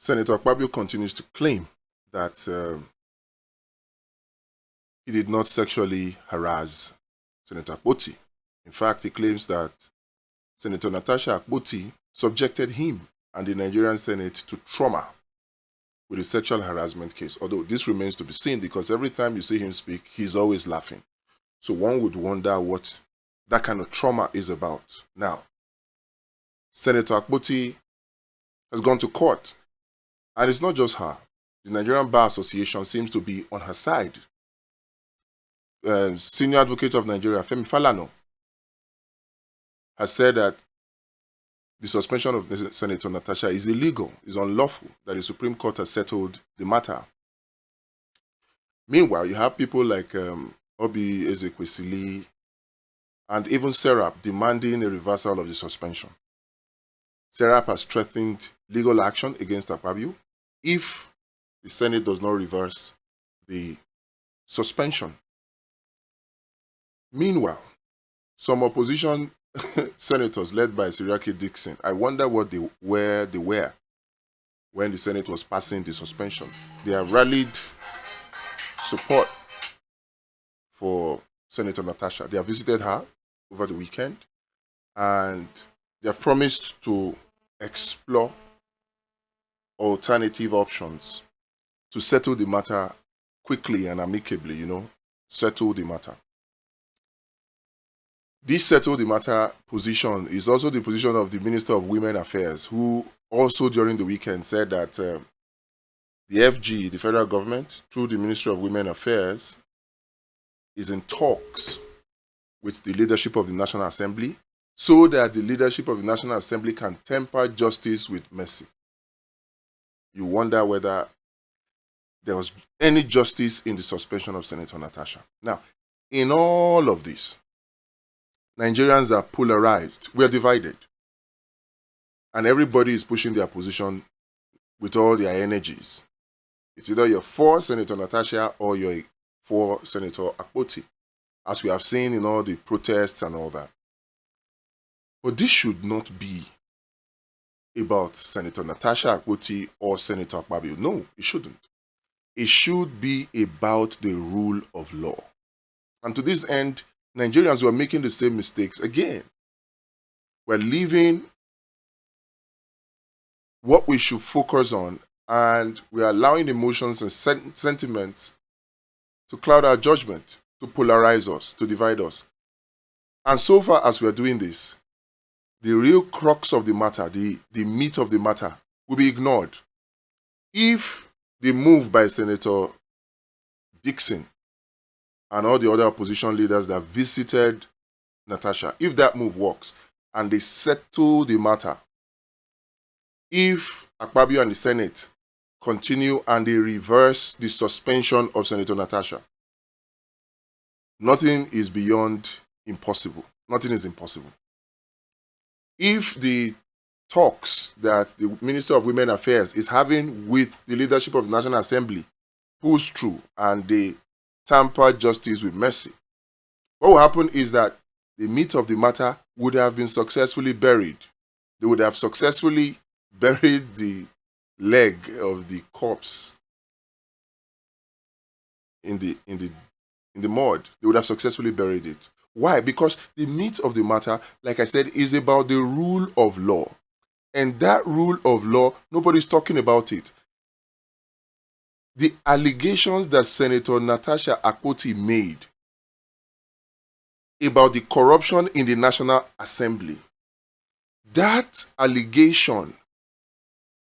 Senator Akpabio continues to claim that he did not sexually harass Senator Akpoti. In fact, he claims that Senator Natasha Akpoti subjected him and the Nigerian Senate to trauma with a sexual harassment case, although this remains to be seen because every time you see him speak, he's always laughing. So one would wonder what that kind of trauma is about. Now, Senator Akpoti has gone to court, and it's not just her. The Nigerian Bar Association seems to be on her side. Senior Advocate of Nigeria, Femi Falana, has said that the suspension of Senator Natasha is illegal, is unlawful, that the Supreme Court has settled the matter. Meanwhile, you have people like Obi Ezekwesili and even Serap demanding a reversal of the suspension. Serap has threatened legal action against Akpabio if the Senate does not reverse the suspension. Meanwhile, some opposition senators led by Siraki Dixon, I wonder where they were when the Senate was passing the suspension. They have rallied support for Senator Natasha. They have visited her over the weekend and they have promised to explore alternative options to settle the matter quickly and amicably, settle the matter. This settle the matter position is also the position of the Minister of Women Affairs, who also during the weekend said that the FG, the federal government, through the Ministry of Women Affairs, is in talks with the leadership of the National Assembly so that the leadership of the National Assembly can temper justice with mercy. You wonder whether there was any justice in the suspension of Senator Natasha. Now, in all of this, Nigerians are polarized. We are divided. And everybody is pushing their position with all their energies. It's either you're for Senator Natasha or you're for Senator Akpoti, as we have seen in all the protests and all that. But this should not be about Senator Natasha Akpoti or Senator Akpabio. No, it shouldn't. It should be about the rule of law. And to this end, Nigerians were making the same mistakes again. We're leaving what we should focus on, and we're allowing emotions and sentiments to cloud our judgment, to polarize us, to divide us. And so far as we're doing this, the real crux of the matter, the meat of the matter, will be ignored. If the move by Senator Dixon and all the other opposition leaders that visited Natasha, if that move works and they settle the matter, if Akpabio and the Senate continue and they reverse the suspension of Senator Natasha, nothing is beyond impossible. Nothing is impossible. If the talks that the Minister of Women Affairs is having with the leadership of the National Assembly pulls through and they tamper justice with mercy, what will happen is that the meat of the matter would have been successfully buried. They would have successfully buried the leg of the corpse in the mud. They would have successfully buried it. Why? Because the meat of the matter, like I said, is about the rule of law. And that rule of law, nobody's talking about it. The allegations that Senator Natasha Akpoti made about the corruption in the National Assembly, that allegation,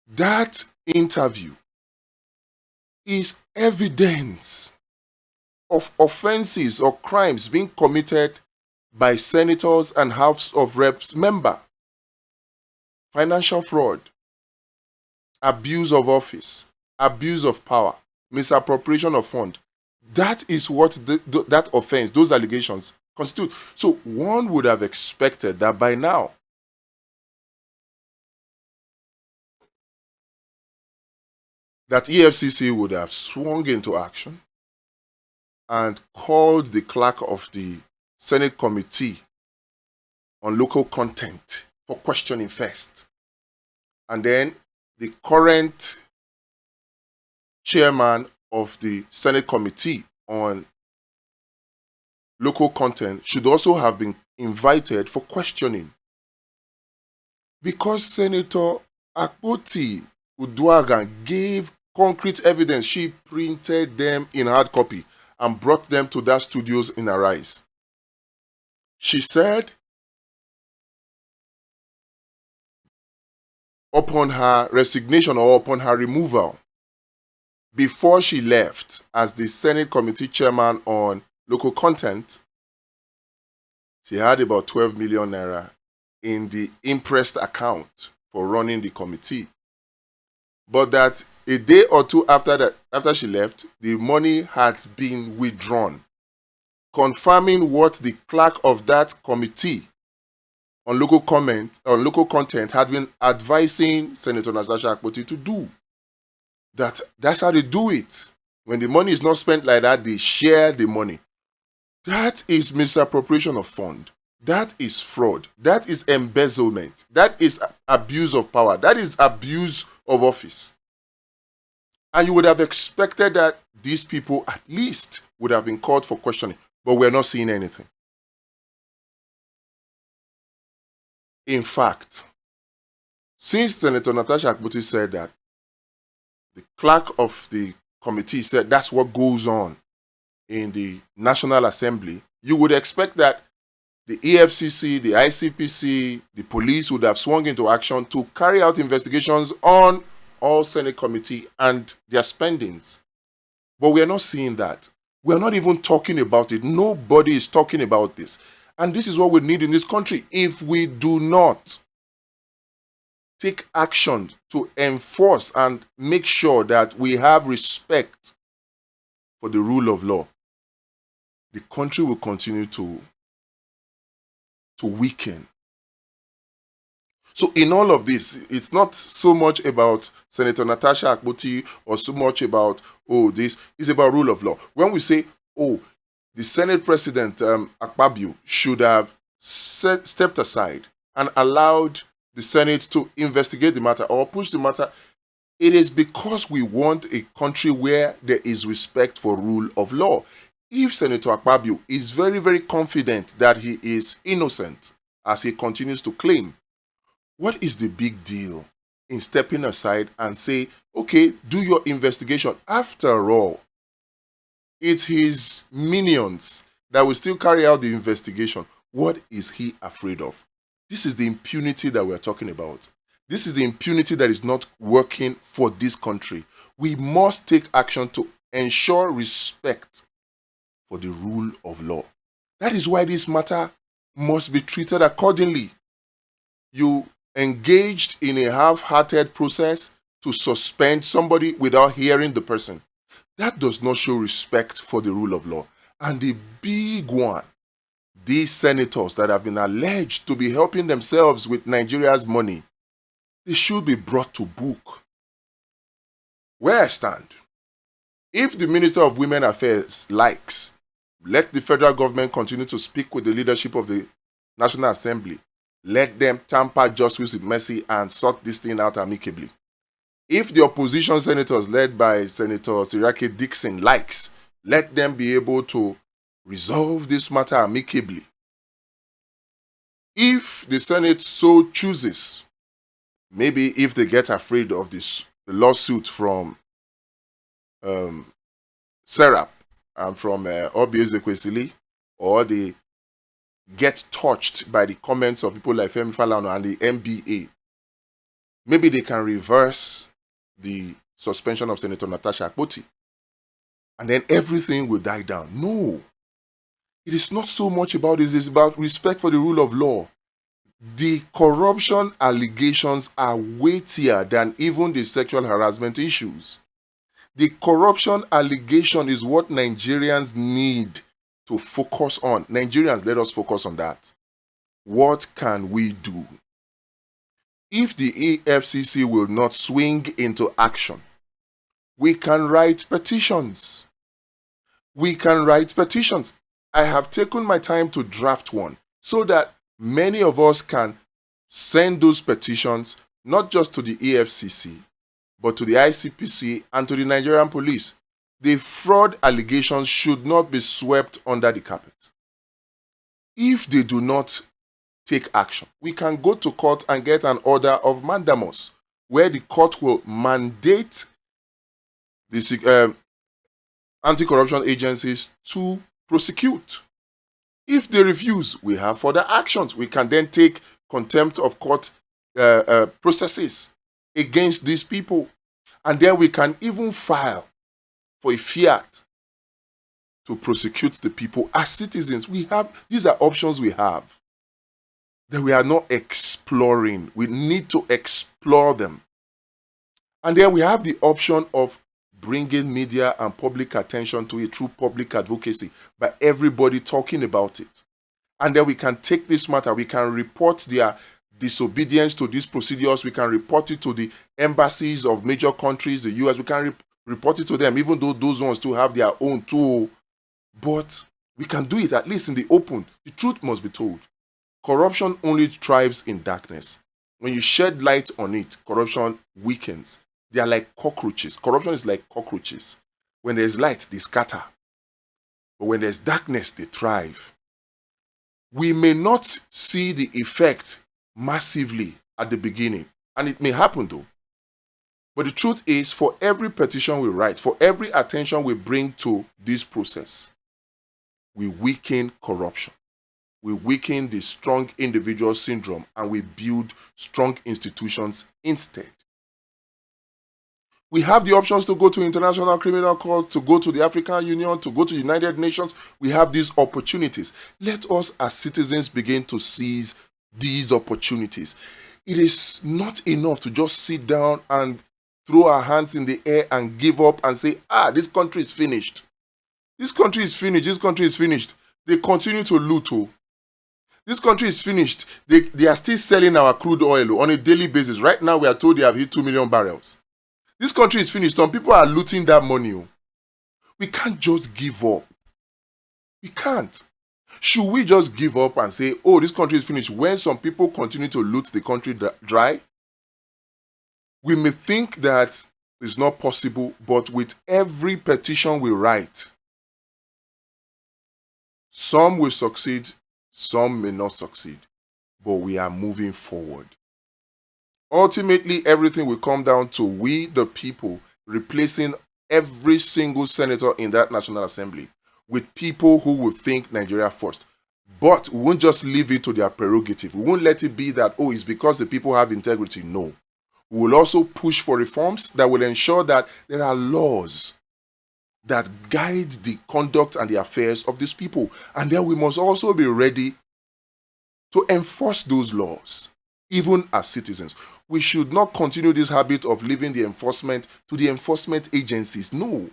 that interview is evidence of offenses or crimes being committed by senators and House of Reps members. Financial fraud, abuse of office, abuse of power, misappropriation of fund. That is what that offense, those allegations constitute. So one would have expected that by now that EFCC would have swung into action and called the clerk of the Senate Committee on Local Content for questioning first. And then the current chairman of the Senate Committee on Local Content should also have been invited for questioning. Because Senator Akpoti Uduaghan gave concrete evidence, she printed them in hard copy and brought them to that studios in Arise. She said, upon her resignation or upon her removal, before she left as the Senate Committee Chairman on Local Content, she had about 12 million naira in the impressed account for running the committee. But that a day or two after she left, the money had been withdrawn, confirming what the clerk of that committee on local content had been advising Senator Natasha Akpoti to do. That's how they do it. When the money is not spent like that, they share the money. That is misappropriation of fund. That is fraud. That is embezzlement. That is abuse of power. That is abuse of office. And you would have expected that these people at least would have been called for questioning, but we're not seeing anything. In fact, since Senator Natasha Akpoti said that, the clerk of the committee said that's what goes on in the National Assembly, you would expect that the EFCC, the ICPC, the police would have swung into action to carry out investigations on all Senate committee and their spendings. But we are not seeing that. We are not even talking about it. Nobody is talking about this. And this is what we need in this country. If we do not take action to enforce and make sure that we have respect for the rule of law, the country will continue to weaken. So in all of this, it's not so much about Senator Natasha Akpoti or so much about, this is about rule of law. When we say, the Senate President, Akpabio, should have stepped aside and allowed the Senate to investigate the matter or push the matter, it is because we want a country where there is respect for rule of law. If Senator Akpabio is very, very confident that he is innocent, as he continues to claim, what is the big deal in stepping aside and say, okay, do your investigation? After all, it's his minions that will still carry out the investigation. What is he afraid of? This is the impunity that we're talking about. This is the impunity that is not working for this country. We must take action to ensure respect for the rule of law. That is why this matter must be treated accordingly. You engaged in a half-hearted process to suspend somebody without hearing the person. That does not show respect for the rule of law. And the big one, these senators that have been alleged to be helping themselves with Nigeria's money, they should be brought to book. Where I stand, if the Minister of Women Affairs likes, let the federal government continue to speak with the leadership of the National Assembly. Let them tamper justice with mercy and sort this thing out amicably. If the opposition senators led by Senator Sirake Dixon likes, let them be able to resolve this matter amicably. If the Senate so chooses, maybe if they get afraid of the lawsuit from Serap and from Obi Ezekwesili, or they get touched by the comments of people like Femi Falana and the NBA, maybe they can reverse the suspension of Senator Natasha Akpoti, and then everything will die down. No. It is not so much about this. It's about respect for the rule of law. The corruption allegations are weightier than even the sexual harassment issues. The corruption allegation is what Nigerians need to focus on. Nigerians, let us focus on that. What can we do? If the EFCC will not swing into action, we can write petitions. We can write petitions. I have taken my time to draft one so that many of us can send those petitions not just to the EFCC, but to the ICPC and to the Nigerian police. The fraud allegations should not be swept under the carpet. If they do not take action, we can go to court and get an order of mandamus, where the court will mandate the anti-corruption agencies to prosecute. If they refuse, we have further actions. We can then take contempt of court processes against these people. And then we can even file for a fiat to prosecute the people as citizens. These are options we have that we are not exploring. We need to explore them. And then we have the option of bringing media and public attention to it through public advocacy by everybody talking about it. And then we can take this matter, we can report their disobedience to these procedures, we can report it to the embassies of major countries, the US, we can report it to them, even though those ones too have their own tool. But we can do it at least in the open. The truth must be told. Corruption only thrives in darkness. When you shed light on it, corruption weakens. They are like cockroaches. Corruption is like cockroaches. When there's light, they scatter. But when there's darkness, they thrive. We may not see the effect massively at the beginning, and it may happen though. But the truth is, for every petition we write, for every attention we bring to this process, we weaken corruption. We weaken the strong individual syndrome, and we build strong institutions instead. We have the options to go to International Criminal Court, to go to the African Union, to go to the United Nations. We have these opportunities. Let us as citizens begin to seize these opportunities. It is not enough to just sit down and throw our hands in the air and give up and say, this country is finished. This country is finished. This country is finished. They continue to loot. This country is finished. They are still selling our crude oil on a daily basis. Right now, we are told they have hit 2 million barrels. This country is finished. Some people are looting that money. We can't just give up. We can't. Should we just give up and say, this country is finished, when some people continue to loot the country dry? We may think that it's not possible, but with every petition we write, some will succeed, some may not succeed, but we are moving forward. Ultimately, everything will come down to we, the people, replacing every single senator in that National Assembly with people who will think Nigeria first. But we won't just leave it to their prerogative. We won't let it be that, it's because the people have integrity. No. We will also push for reforms that will ensure that there are laws that guide the conduct and the affairs of these people. And then we must also be ready to enforce those laws, even as citizens. We should not continue this habit of leaving the enforcement to the enforcement agencies. No.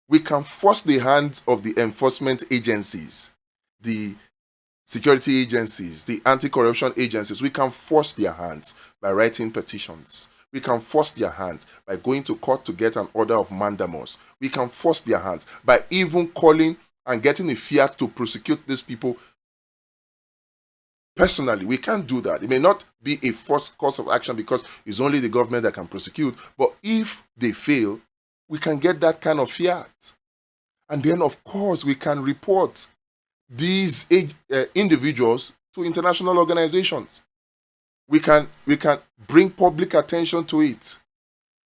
We can force the hands of the enforcement agencies, the security agencies, the anti-corruption agencies. We can force their hands by writing petitions. We can force their hands by going to court to get an order of mandamus. We can force their hands by even calling and getting a fiat to prosecute these people. Personally, we can't do that. It may not be a first course of action because it's only the government that can prosecute. But if they fail, we can get that kind of fiat. And then, of course, we can report these individuals to international organizations. We can bring public attention to it.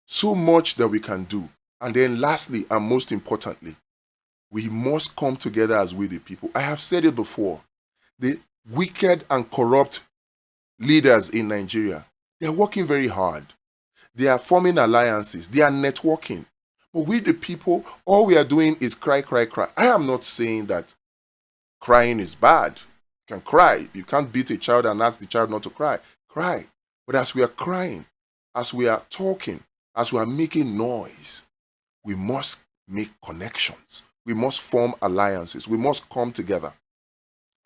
So much that we can do. And then lastly, and most importantly, we must come together as we the people. I have said it before. The wicked and corrupt leaders in Nigeria, they are working very hard. They are forming alliances. They are networking. But we the people, all we are doing is cry, cry, cry. I am not saying that crying is bad. You can cry. You can't beat a child and ask the child not to cry. Cry. But as we are crying, as we are talking, as we are making noise, we must make connections. We must form alliances. We must come together.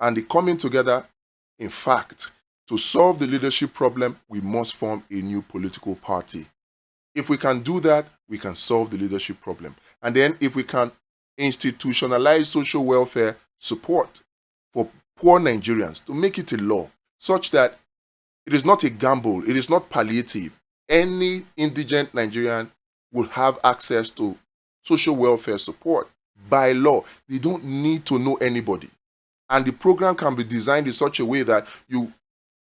And the coming together, in fact, to solve the leadership problem, we must form a new political party. If we can do that, we can solve the leadership problem. And then if we can institutionalize social welfare support for poor Nigerians, to make it a law, such that it is not a gamble, it is not palliative. any indigent Nigerian will have access to social welfare support by law. They don't need to know anybody. And the program can be designed in such a way that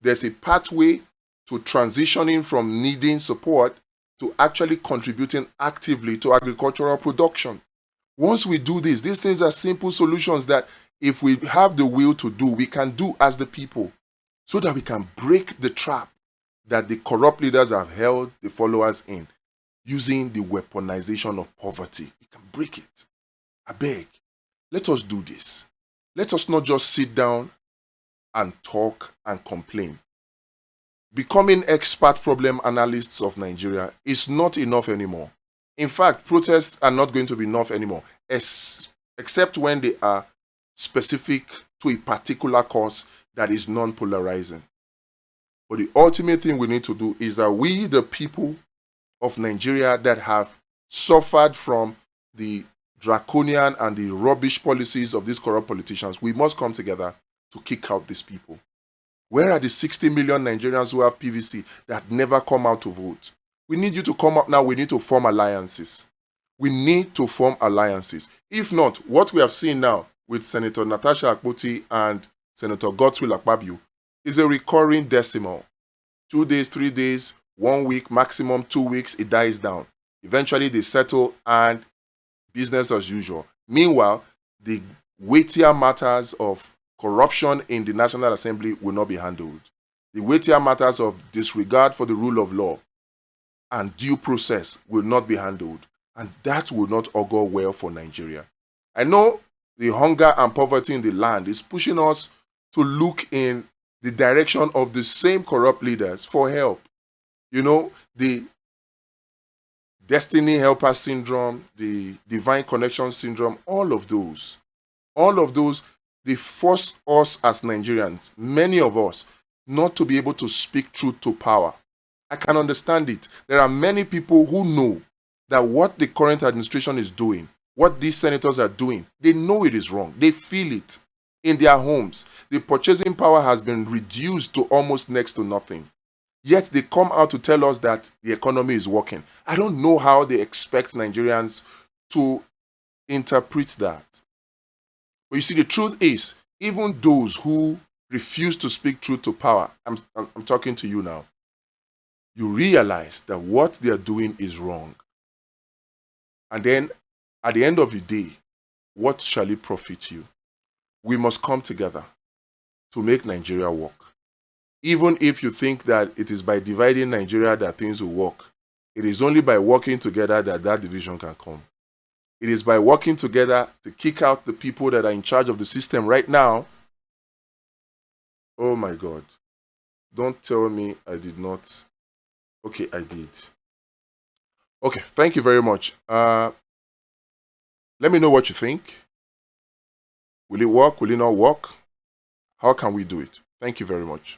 there's a pathway to transitioning from needing support to actually contributing actively to agricultural production. Once we do this, these things are simple solutions that if we have the will to do, we can do as the people, so that we can break the trap that the corrupt leaders have held the followers in, using the weaponization of poverty. We can break it. I beg, let us do this. Let us not just sit down and talk and complain. Becoming expert problem analysts of Nigeria is not enough anymore. In fact, protests are not going to be enough anymore, except when they are specific to a particular cause that is non-polarizing. But the ultimate thing we need to do is that we, the people of Nigeria that have suffered from the draconian and the rubbish policies of these corrupt politicians, we must come together to kick out these people. Where are the 60 million Nigerians who have PVC that never come out to vote? We need you to come up now. We need to form alliances. We need to form alliances. If not, what we have seen now with Senator Natasha Akpoti and Senator Godswill Akpabio is a recurring decimal. 2 days, 3 days, 1 week, maximum 2 weeks, it dies down. Eventually they settle and business as usual. Meanwhile, the weightier matters of corruption in the National Assembly will not be handled. The weightier matters of disregard for the rule of law and due process will not be handled. And that will not augur well for Nigeria. I know the hunger and poverty in the land is pushing us to look in the direction of the same corrupt leaders for help. You know, the destiny helper syndrome, the divine connection syndrome, all of those, they force us as Nigerians, many of us, not to be able to speak truth to power. I can understand it. There are many people who know that what the current administration is doing, what these senators are doing, they know it is wrong. They feel it in their homes. The purchasing power has been reduced to almost next to nothing. Yet they come out to tell us that the economy is working. I don't know how they expect Nigerians to interpret that. But you see, the truth is, even those who refuse to speak truth to power, I'm talking to you now, you realize that what they are doing is wrong. And then, at the end of the day, what shall it profit you? We must come together to make Nigeria work. Even if you think that it is by dividing Nigeria that things will work, it is only by working together that that division can come. It is by working together to kick out the people that are in charge of the system right now. Oh my God. Don't tell me I did not. Okay, I did. Okay, thank you very much. Let me know what you think. Will it work? Will it not work? How can we do it? Thank you very much.